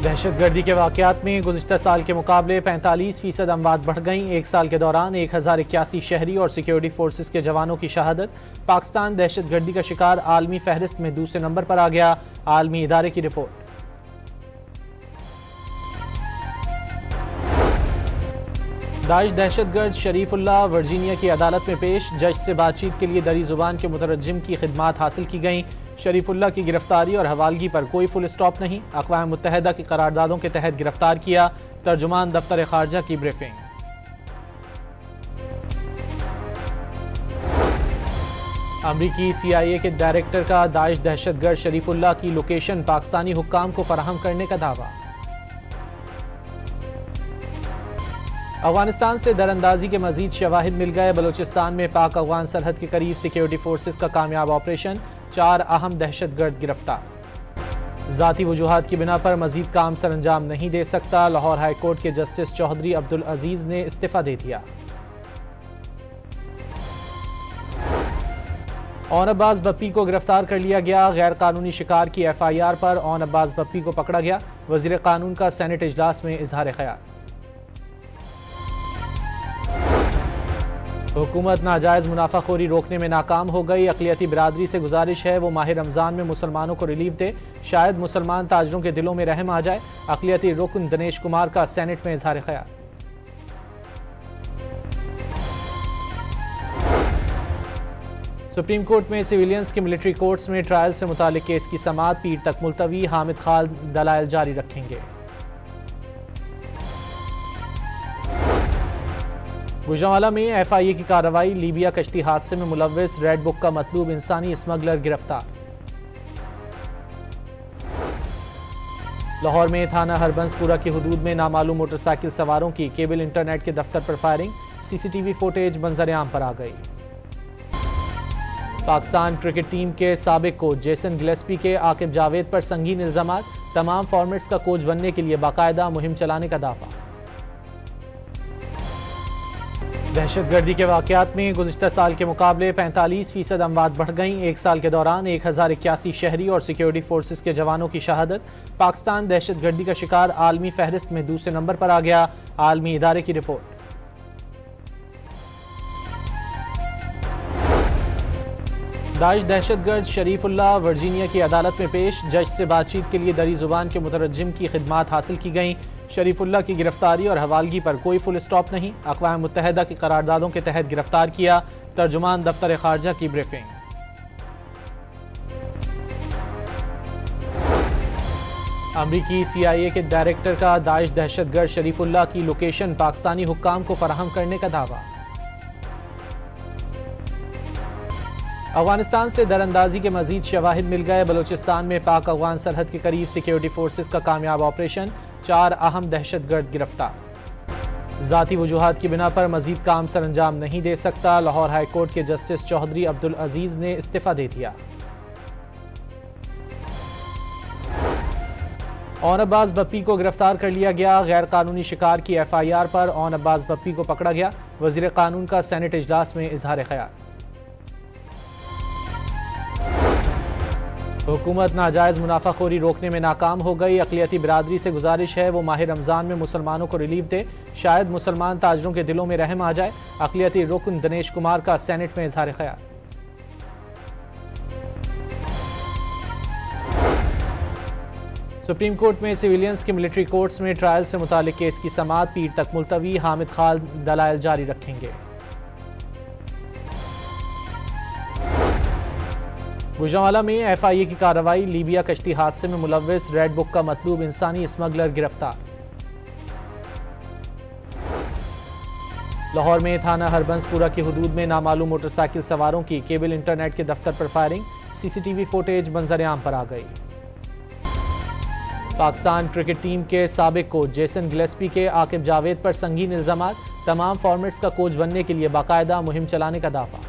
दहशतगर्दी के वाक़यात में गुज़िश्ता साल के मुकाबले 45% अमवात बढ़ गईं। एक साल के दौरान 1081 शहरी और सिक्योरिटी फोर्सेस के जवानों की शहादत। पाकिस्तान दहशतगर्दी का शिकार आलमी फहरिस्त में दूसरे नंबर पर आ गया। आलमी इदारे की रिपोर्ट। दाइश दहशतगर्द शरीफुल्लाह वर्जीनिया की अदालत में पेश। जज से बातचीत के लिए दरी जुबान के मुतरज्जिम की खिदमात हासिल की गईं। शरीफुल्लाह की गिरफ्तारी और हवालगी पर कोई फुल स्टॉप नहीं। अक़वाम मुत्तहिदा की करारदादों के तहत गिरफ्तार किया। तर्जुमान दफ्तर खारजा की ब्रीफिंग। अमरीकी CIA के डायरेक्टर का दाइश दहशतगर्द शरीफुल्लाह की लोकेशन पाकिस्तानी हुक्काम को फराहम करने का दावा। अफगानिस्तान से दरअंदाजी के मजीद शवाहिद मिल गए। बलूचिस्तान में पाक अफगान सरहद के करीब सिक्योरिटी फोर्सेस का कामयाब ऑपरेशन। 4 अहम दहशतगर्द गिरफ्तार। जाती वजूहात की बिना पर मजीद काम सर अंजाम नहीं दे सकता। लाहौर हाई कोर्ट के जस्टिस चौधरी अब्दुल अजीज ने इस्तीफा दे दिया। ओन अब्बास बप्पी को गिरफ्तार कर लिया गया। गैर कानूनी शिकार की FIR पर ओन अब्बास बप्पी को पकड़ा गया। वजीर कानून का सेनेट इजलास में इजहार ख्याल। हुकूमत नाजायज़ मुनाफाखोरी रोकने में नाकाम हो गई। अक़लियती बिरादरी से गुजारिश है वो माह रमज़ान में मुसलमानों को रिलीफ दे। शायद मुसलमान ताजरों के दिलों में रहम आ जाए। अक़लियती रुकन दिनेश कुमार का सेनेट में इजहार ख्याल। सुप्रीम कोर्ट में सिविलियंस के मिलिट्री कोर्ट्स में ट्रायल से मुतालिक केस की समाअत पीर तक मुलतवी। हामिद खान दलाइल जारी रखेंगे। गुजरांवाला में FIA की कार्रवाई। लीबिया कश्ती हादसे में मुलव्विस रेड बुक का मतलूब इंसानी स्मगलर गिरफ्तार। लाहौर में थाना हरबंसपुरा की हुदूद में नामालूम मोटरसाइकिल सवारों की केबल इंटरनेट के दफ्तर पर फायरिंग। CCTV फुटेज मंजर आम पर आ गई। पाकिस्तान क्रिकेट टीम के साबिक कोच जेसन गिलेस्पी के आकिब जावेद पर संगीन इल्जामात। तमाम फॉर्मेट्स का कोच बनने के लिए बाकायदा मुहिम चलाने का दावा। दहशतगर्दी के वाक़यात में गुज़िश्ता साल के मुकाबले 45% अमवात बढ़ गईं। एक साल के दौरान 1081 शहरी और सिक्योरिटी फोर्सेस के जवानों की शहादत। पाकिस्तान दहशतगर्दी का शिकार आलमी फहरिस्त में दूसरे नंबर पर आ गया। आलमी इदारे की रिपोर्ट। दाइश दहशतगर्द शरीफुल्लाह वर्जीनिया की अदालत में पेश। जज से बातचीत के लिए दरी जुबान के मुतरज्जिम की खिदमात हासिल की गईं। शरीफुल्लाह की गिरफ्तारी और हवालगी पर कोई फुल स्टॉप नहीं। अक़वाम मुत्तहिदा की करारदादों के तहत गिरफ्तार किया। तर्जुमान दफ्तर खारजा की ब्रीफिंग। अमरीकी CIA के डायरेक्टर का दाइश दहशतगर्द शरीफुल्लाह की लोकेशन पाकिस्तानी हुक्काम को फराहम करने का दावा। अफगानिस्तान से दरअंदाजी के मजीद शवाहिद मिल गए। बलूचिस्तान में पाक अफगान सरहद के करीब सिक्योरिटी फोर्सेस का कामयाब ऑपरेशन। 4 अहम दहशतगर्द गिरफ्तार। जाती वजूहात की बिना पर मजीद काम सर अंजाम नहीं दे सकता। लाहौर हाई कोर्ट के जस्टिस चौधरी अब्दुल अजीज ने इस्तीफा दे दिया। ओन अब्बास बप्पी को गिरफ्तार कर लिया गया। गैर कानूनी शिकार की FIR पर ओन अब्बास बप्पी को पकड़ा गया। वजीर कानून का सेनेट इजलास में इजहार ख्याल। हुकूमत नाजायज़ मुनाफाखोरी रोकने में नाकाम हो गई। अक़लियती बिरादरी से गुजारिश है वो माह रमज़ान में मुसलमानों को रिलीफ दे। शायद मुसलमान ताजरों के दिलों में रहम आ जाए। अक़लियती रुकन दिनेश कुमार का सेनेट में इजहार ख्याल। सुप्रीम कोर्ट में सिविलियंस के मिलिट्री कोर्ट्स में ट्रायल से मुतालिक केस की समाअत पीर तक मुलतवी। हामिद खान दलाइल जारी रखेंगे। गुजरांवाला में FIA की कार्रवाई। लीबिया कश्ती हादसे में मुलव्विस रेड बुक का मतलूब इंसानी स्मगलर गिरफ्तार। लाहौर में थाना हरबंसपुरा की हुदूद में नामालूम मोटरसाइकिल सवारों की केबल इंटरनेट के दफ्तर पर फायरिंग। CCTV फुटेज मंजर आम पर आ गई। पाकिस्तान क्रिकेट टीम के साबिक कोच जेसन गिलेस्पी के आकिब जावेद पर संगीन इल्जामात। तमाम फॉर्मेट्स का कोच बनने के लिए बाकायदा मुहिम चलाने का दावा।